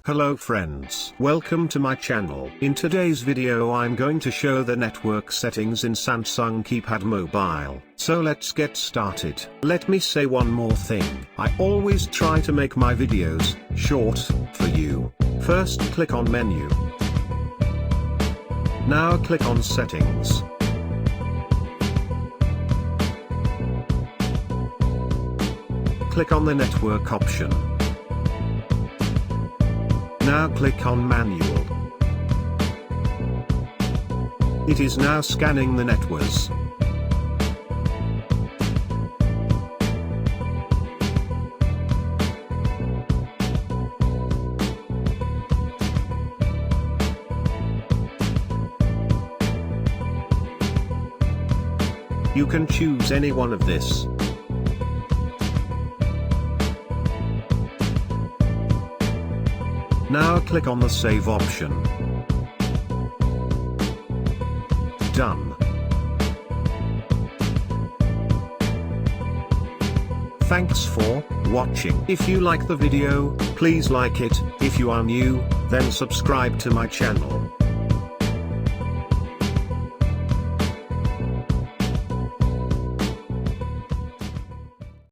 Hello friends, welcome to my channel. In today's video I'm going to show the network settings in Samsung Keypad mobile. So let's get started. Let me say one more thing. I always try to make my videos short for you. First click on menu. Now click on settings. Click on the network option. Now click on manual. It is now scanning the networks. You can choose any one of this. Now click on the save option. Done. Thanks for watching. If you like the video, please like it. If you are new, then subscribe to my channel.